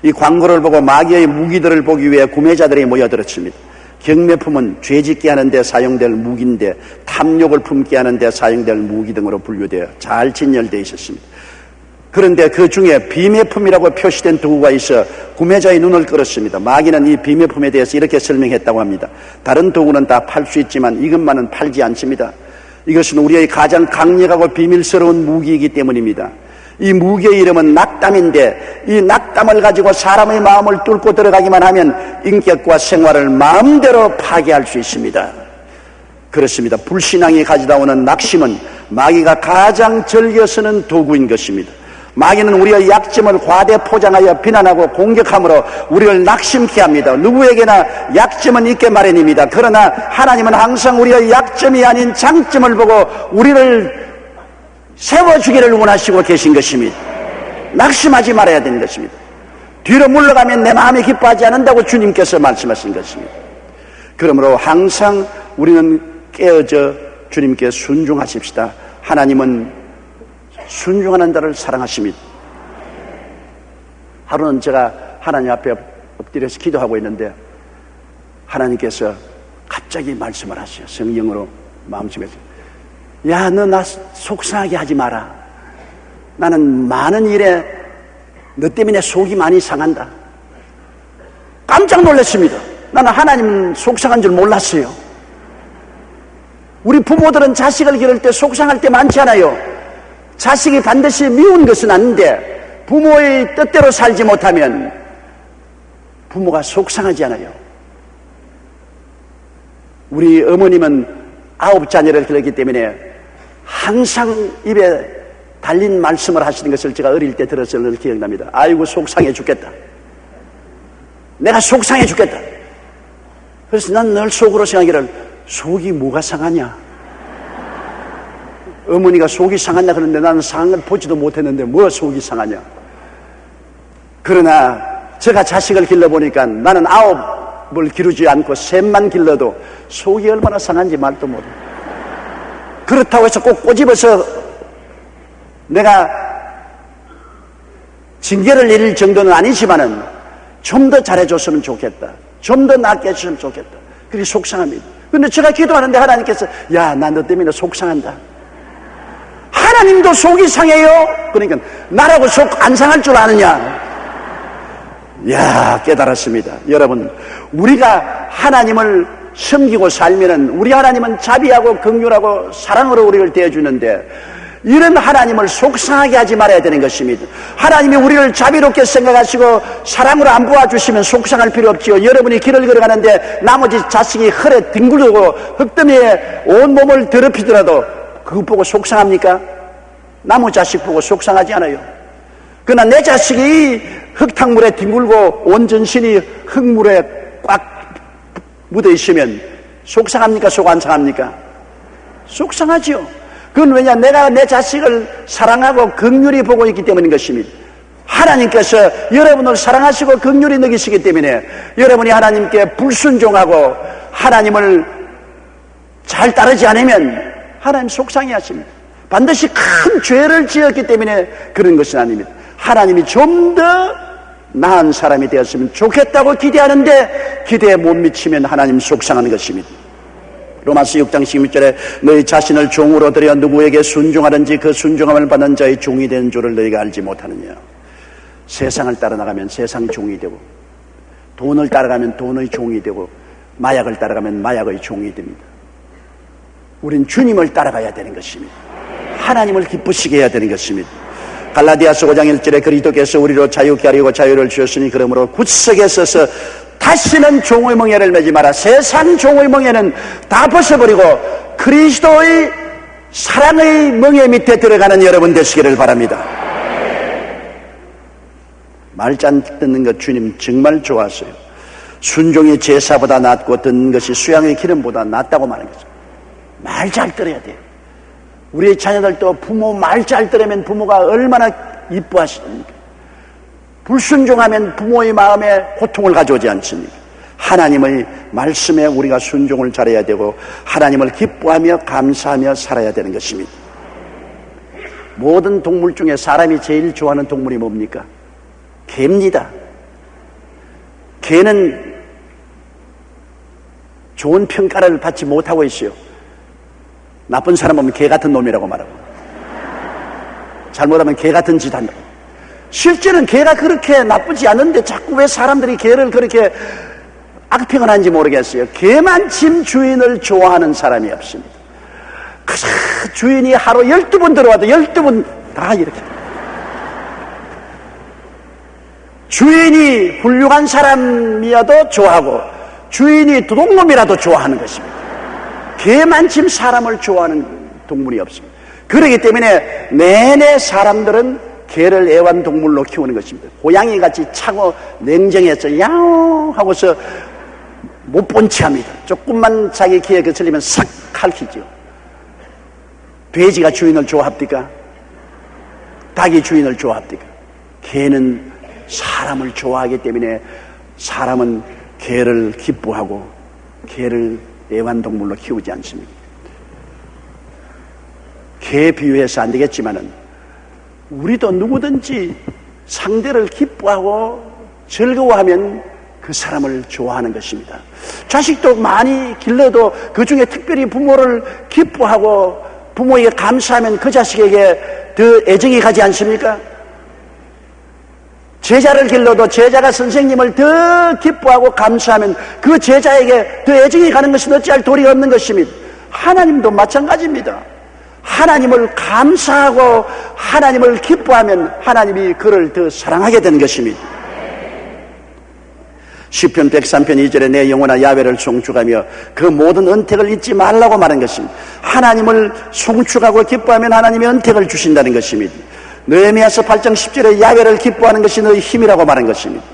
이 광고를 보고 마귀의 무기들을 보기 위해 구매자들이 모여들었습니다. 경매품은 죄짓게 하는 데 사용될 무기인데 탐욕을 품게 하는 데 사용될 무기 등으로 분류되어 잘 진열되어 있었습니다. 그런데 그 중에 비매품이라고 표시된 도구가 있어 구매자의 눈을 끌었습니다. 마귀는 이 비매품에 대해서 이렇게 설명했다고 합니다. 다른 도구는 다 팔 수 있지만 이것만은 팔지 않습니다. 이것은 우리의 가장 강력하고 비밀스러운 무기이기 때문입니다. 이 무기의 이름은 낙담인데 이 낙담을 가지고 사람의 마음을 뚫고 들어가기만 하면 인격과 생활을 마음대로 파괴할 수 있습니다. 그렇습니다. 불신앙이 가져다 오는 낙심은 마귀가 가장 즐겨 쓰는 도구인 것입니다. 마귀는 우리의 약점을 과대 포장하여 비난하고 공격함으로 우리를 낙심케 합니다. 누구에게나 약점은 있게 마련입니다. 그러나 하나님은 항상 우리의 약점이 아닌 장점을 보고 우리를 세워주기를 원하시고 계신 것입니다. 낙심하지 말아야 되는 것입니다. 뒤로 물러가면 내 마음이 기뻐하지 않는다고 주님께서 말씀하신 것입니다. 그러므로 항상 우리는 깨어져 주님께 순종하십시다. 하나님은 순종하는 자를 사랑하십니다. 하루는 제가 하나님 앞에 엎드려서 기도하고 있는데 하나님께서 갑자기 말씀을 하셔요. 성령으로 마음속에서. 야, 너 나 속상하게 하지 마라. 나는 많은 일에 너 때문에 속이 많이 상한다. 깜짝 놀랐습니다. 나는 하나님 속상한 줄 몰랐어요. 우리 부모들은 자식을 기를 때 속상할 때 많지 않아요. 자식이 반드시 미운 것은 아닌데 부모의 뜻대로 살지 못하면 부모가 속상하지 않아요. 우리 어머님은 9자녀를 기르기 때문에 항상 입에 달린 말씀을 하시는 것을 제가 어릴 때 들어서 늘 기억납니다. 아이고 속상해 죽겠다. 내가 속상해 죽겠다. 그래서 난 늘 속으로 생각하기를 속이 뭐가 상하냐. 어머니가 속이 상한다 그러는데 나는 상한 걸 보지도 못했는데 뭐 속이 상하냐. 그러나 제가 자식을 길러보니까 나는 9을 기르지 않고 셋만 길러도 속이 얼마나 상한지 말도 못해. 그렇다고 해서 꼭 꼬집어서 내가 징계를 내릴 정도는 아니지만은 좀 더 잘해줬으면 좋겠다, 좀 더 낫게 해줬으면 좋겠다, 그게 속상합니다. 근데 제가 기도하는데 하나님께서 야, 나 너 때문에 속상한다. 하나님도 속이 상해요. 그러니까 나라고 속 안 상할 줄 아느냐. 야, 깨달았습니다. 여러분, 우리가 하나님을 섬기고 살면은 우리 하나님은 자비하고 긍휼하고 사랑으로 우리를 대해주는데 이런 하나님을 속상하게 하지 말아야 되는 것입니다. 하나님이 우리를 자비롭게 생각하시고 사랑으로 안보아 주시면 속상할 필요 없지요. 여러분이 길을 걸어가는데 나머지 자식이 헐에 뒹굴고 흙더미에 온몸을 더럽히더라도 그거 보고 속상합니까? 나무 자식 보고 속상하지 않아요. 그러나 내 자식이 흙탕물에 뒹굴고 온 전신이 흙물에 꽉 묻어 있으면 속상합니까? 속 안 상합니까? 속상하지요. 그건 왜냐? 내가 내 자식을 사랑하고 긍휼히 보고 있기 때문인 것입니다. 하나님께서 여러분을 사랑하시고 긍휼히 여기시기 때문에 여러분이 하나님께 불순종하고 하나님을 잘 따르지 않으면 하나님 속상해 하십니다. 반드시 큰 죄를 지었기 때문에 그런 것은 아닙니다. 하나님이 좀 더 나은 사람이 되었으면 좋겠다고 기대하는데 기대에 못 미치면 하나님 속상한 것입니다. 로마서 6장 16절에 너희 자신을 종으로 들여 누구에게 순종하든지 그 순종함을 받는 자의 종이 되는 줄을 너희가 알지 못하느냐. 세상을 따라 나가면 세상 종이 되고, 돈을 따라가면 돈의 종이 되고, 마약을 따라가면 마약의 종이 됩니다. 우린 주님을 따라가야 되는 것입니다. 하나님을 기쁘시게 해야 되는 것입니다. 갈라디아서 5장 1절에 그리스도께서 우리로 자유케 하려고 자유를 주셨으니 그러므로 굳세게 서서 다시는 종의 멍에를 매지 마라. 세상 종의 멍에는 다 벗어버리고 그리스도의 사랑의 멍에 밑에 들어가는 여러분 되시기를 바랍니다. 말잔 듣는 것 주님 정말 좋았어요. 순종이 제사보다 낫고 듣는 것이 수양의 기름보다 낫다고 말하는 거죠. 말 잘 들어야 돼요. 우리 자녀들도 부모 말 잘 들으면 부모가 얼마나 이뻐하십니까? 불순종하면 부모의 마음에 고통을 가져오지 않습니까? 하나님의 말씀에 우리가 순종을 잘해야 되고 하나님을 기뻐하며 감사하며 살아야 되는 것입니다. 모든 동물 중에 사람이 제일 좋아하는 동물이 뭡니까? 개입니다. 개는 좋은 평가를 받지 못하고 있어요. 나쁜 사람 보면 개 같은 놈이라고 말하고, 잘못하면 개 같은 짓 한다고. 실제는 개가 그렇게 나쁘지 않은데 자꾸 왜 사람들이 개를 그렇게 악평을 하는지 모르겠어요. 개만침 주인을 좋아하는 사람이 없습니다. 그저 주인이 하루 12번 들어와도 12번 다 이렇게. 주인이 훌륭한 사람이어도 좋아하고 주인이 도둑놈이라도 좋아하는 것입니다. 개만침 사람을 좋아하는 동물이 없습니다. 그렇기 때문에 내내 사람들은 개를 애완동물로 키우는 것입니다. 고양이같이 차고 냉정해서 야옹 하고서 못 본 채 합니다. 조금만 자기 귀에 거슬리면 싹 핥히죠. 돼지가 주인을 좋아합니까? 닭이 주인을 좋아합니까? 개는 사람을 좋아하기 때문에 사람은 개를 기뻐하고 개를 애완동물로 키우지 않습니다. 개 비유해서 안 되겠지만은 우리도 누구든지 상대를 기뻐하고 즐거워하면 그 사람을 좋아하는 것입니다. 자식도 많이 길러도 그 중에 특별히 부모를 기뻐하고 부모에게 감사하면 그 자식에게 더 애정이 가지 않습니까? 제자를 길러도 제자가 선생님을 더 기뻐하고 감사하면 그 제자에게 더 애정이 가는 것은 어찌할 도리가 없는 것입니다. 하나님도 마찬가지입니다. 하나님을 감사하고 하나님을 기뻐하면 하나님이 그를 더 사랑하게 되는 것입니다. 시편 103편 2절에 내 영혼아 야훼를 송축하며 그 모든 은택을 잊지 말라고 말한 것입니다. 하나님을 송축하고 기뻐하면 하나님이 은택을 주신다는 것입니다. 느헤미야서 8장 10절에 야훼를 기뻐하는 것이 너희 힘이라고 말한 것입니다.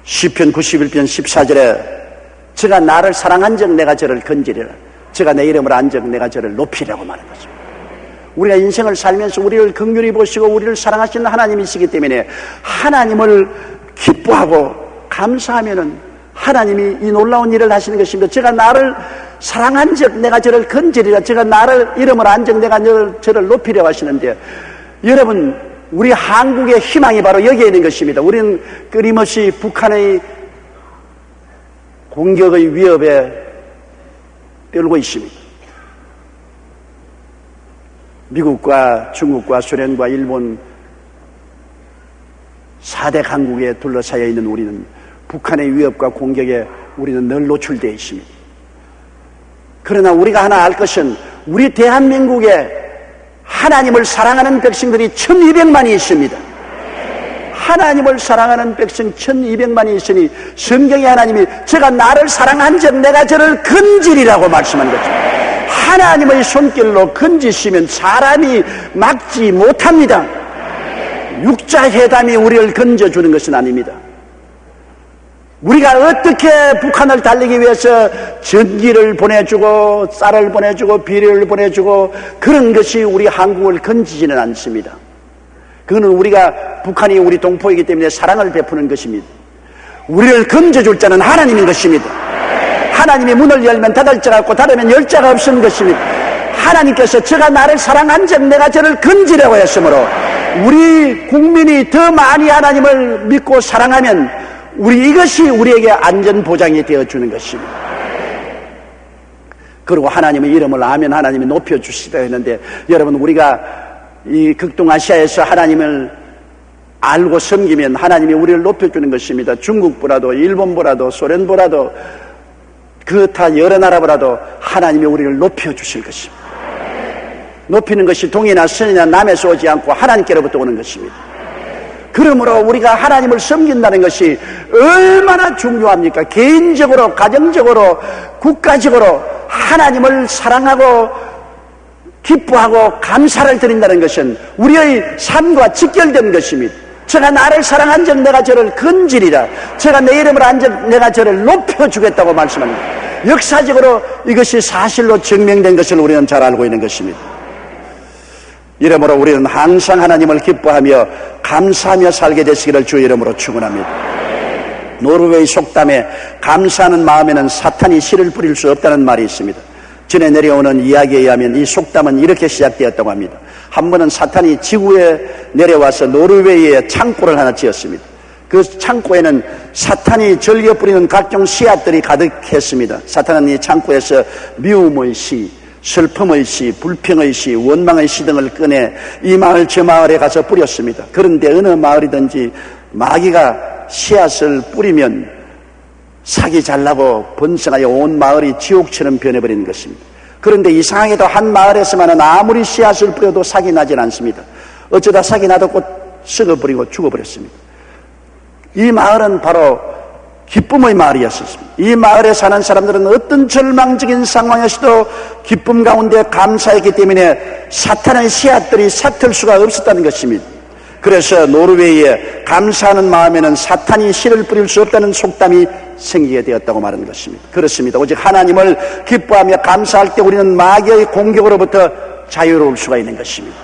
시편 91편 14절에 저가 나를 사랑한 적 내가 저를 건지리라. 저가 내 이름을 안 적 내가 저를 높이라고 말한 것입니다. 우리가 인생을 살면서 우리를 긍휼히 보시고 우리를 사랑하시는 하나님이시기 때문에 하나님을 기뻐하고 감사하면은 하나님이 이 놀라운 일을 하시는 것입니다. 제가 나를 사랑한 적 내가 저를 건지리라. 제가 나를 이름을 안 적 내가 저를 높이려 하시는데, 여러분, 우리 한국의 희망이 바로 여기에 있는 것입니다. 우리는 끊임없이 북한의 공격의 위협에 떨고 있습니다. 미국과 중국과 소련과 일본 4대 강국에 둘러싸여 있는 우리는 북한의 위협과 공격에 우리는 늘 노출되어 있습니다. 그러나 우리가 하나 알 것은 우리 대한민국에 하나님을 사랑하는 백성들이 1200만이 있습니다. 하나님을 사랑하는 백성 1200만이 있으니 성경에 하나님이 제가 나를 사랑한 적 내가 저를 건지리라고 말씀한 거죠. 하나님의 손길로 건지시면 사람이 막지 못합니다. 육자회담이 우리를 건져주는 것은 아닙니다. 우리가 어떻게 북한을 달리기 위해서 전기를 보내주고 쌀을 보내주고 비료를 보내주고 그런 것이 우리 한국을 건지지는 않습니다. 그거는 우리가 북한이 우리 동포이기 때문에 사랑을 베푸는 것입니다. 우리를 건져줄 자는 하나님인 것입니다. 하나님이 문을 열면 닫을 자가 없고 닫으면 열 자가 없는 것입니다. 하나님께서 제가 나를 사랑한 적 내가 저를 건지려고 했으므로 우리 국민이 더 많이 하나님을 믿고 사랑하면 이것이 우리에게 안전보장이 되어주는 것입니다. 그리고 하나님의 이름을 아멘 하나님이 높여주시다 했는데, 여러분, 우리가 이 극동아시아에서 하나님을 알고 섬기면 하나님이 우리를 높여주는 것입니다. 중국보다도 일본보다도 소련보다도 그 다 여러 나라보다도 하나님이 우리를 높여주실 것입니다. 높이는 것이 동이나 서이나 남에서 오지 않고 하나님께로부터 오는 것입니다. 그러므로 우리가 하나님을 섬긴다는 것이 얼마나 중요합니까? 개인적으로, 가정적으로, 국가적으로 하나님을 사랑하고 기뻐하고 감사를 드린다는 것은 우리의 삶과 직결된 것입니다. 제가 나를 사랑한 적 내가 저를 건지리라. 제가 내 이름을 안 적 내가 저를 높여주겠다고 말씀합니다. 역사적으로 이것이 사실로 증명된 것을 우리는 잘 알고 있는 것입니다. 이러므로 우리는 항상 하나님을 기뻐하며 감사하며 살게 되시기를 주의 이름으로 축원합니다. 노르웨이 속담에 감사하는 마음에는 사탄이 씨를 뿌릴 수 없다는 말이 있습니다. 전에 내려오는 이야기에 의하면 이 속담은 이렇게 시작되었다고 합니다. 한 번은 사탄이 지구에 내려와서 노르웨이에 창고를 하나 지었습니다. 그 창고에는 사탄이 즐겨 뿌리는 각종 씨앗들이 가득했습니다. 사탄은 이 창고에서 미움의 씨, 슬픔의 씨, 불평의 씨, 원망의 씨 등을 꺼내 이 마을 저 마을에 가서 뿌렸습니다. 그런데 어느 마을이든지 마귀가 씨앗을 뿌리면 삭이 잘나고 번성하여 온 마을이 지옥처럼 변해버리는 것입니다. 그런데 이상하게도 한 마을에서만은 아무리 씨앗을 뿌려도 삭이 나질 않습니다. 어쩌다 삭이 나도 곧 썩어버리고 죽어버렸습니다. 이 마을은 바로 기쁨의 마을이었습니다. 이 마을에 사는 사람들은 어떤 절망적인 상황에서도 기쁨 가운데 감사했기 때문에 사탄의 씨앗들이 삭틀 수가 없었다는 것입니다. 그래서 노르웨이에 감사하는 마음에는 사탄이 씨를 뿌릴 수 없다는 속담이 생기게 되었다고 말하는 것입니다. 그렇습니다. 오직 하나님을 기뻐하며 감사할 때 우리는 마귀의 공격으로부터 자유로울 수가 있는 것입니다.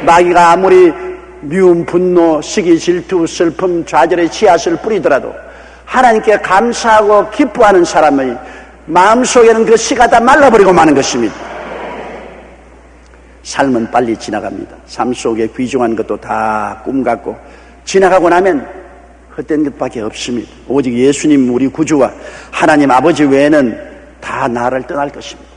마귀가 아무리 미움, 분노, 시기, 질투, 슬픔, 좌절의 씨앗을 뿌리더라도 하나님께 감사하고 기뻐하는 사람의 마음속에는 그 씨가 다 말라버리고 마는 것입니다. 삶은 빨리 지나갑니다. 삶 속에 귀중한 것도 다 꿈 같고 지나가고 나면 헛된 것밖에 없습니다. 오직 예수님 우리 구주와 하나님 아버지 외에는 다 나를 떠날 것입니다.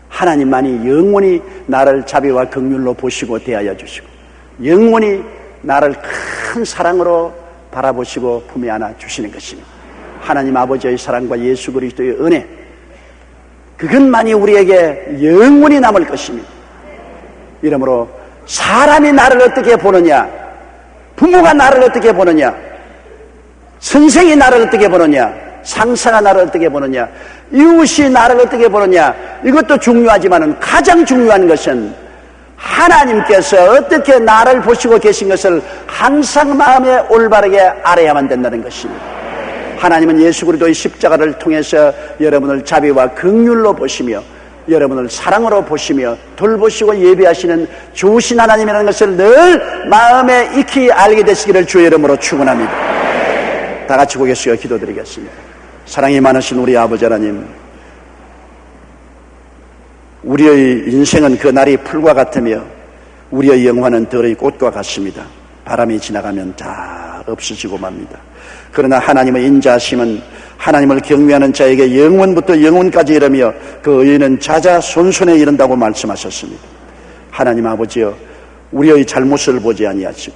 하나님만이 영원히 나를 자비와 긍휼로 보시고 대하여 주시고 영원히 나를 큰 사랑으로 바라보시고 품에 안아 주시는 것입니다. 하나님 아버지의 사랑과 예수 그리스도의 은혜, 그것만이 우리에게 영원히 남을 것입니다. 이러므로 사람이 나를 어떻게 보느냐, 부모가 나를 어떻게 보느냐, 선생이 나를 어떻게 보느냐, 상사가 나를 어떻게 보느냐, 이웃이 나를 어떻게 보느냐, 이것도 중요하지만 가장 중요한 것은 하나님께서 어떻게 나를 보시고 계신 것을 항상 마음에 올바르게 알아야만 된다는 것입니다. 하나님은 예수 그리스도의 십자가를 통해서 여러분을 자비와 긍휼로 보시며 여러분을 사랑으로 보시며 돌보시고 예비하시는 좋으신 하나님이라는 것을 늘 마음에 익히 알게 되시기를 주의 이름으로 축원합니다. 다 같이 고개 숙여 기도드리겠습니다. 사랑이 많으신 우리 아버지 하나님, 우리의 인생은 그 날이 풀과 같으며 우리의 영화는 들의 꽃과 같습니다. 바람이 지나가면 다 없어지고 맙니다. 그러나 하나님의 인자하심은 하나님을 경외하는 자에게 영원부터 영원까지 이르며 그 의인은 자자손손에 이른다고 말씀하셨습니다. 하나님 아버지여, 우리의 잘못을 보지 아니하시고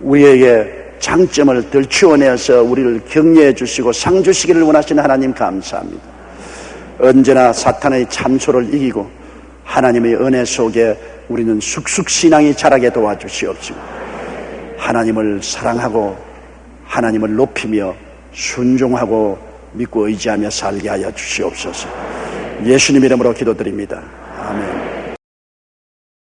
우리에게 장점을 들추어내어서 우리를 격려해 주시고 상 주시기를 원하시는 하나님 감사합니다. 언제나 사탄의 참소를 이기고 하나님의 은혜 속에 우리는 쑥쑥신앙이 자라게 도와주시옵시고 하나님을 사랑하고 하나님을 높이며 순종하고 믿고 의지하며 살게 하여 주시옵소서. 예수님 이름으로 기도드립니다. 아멘.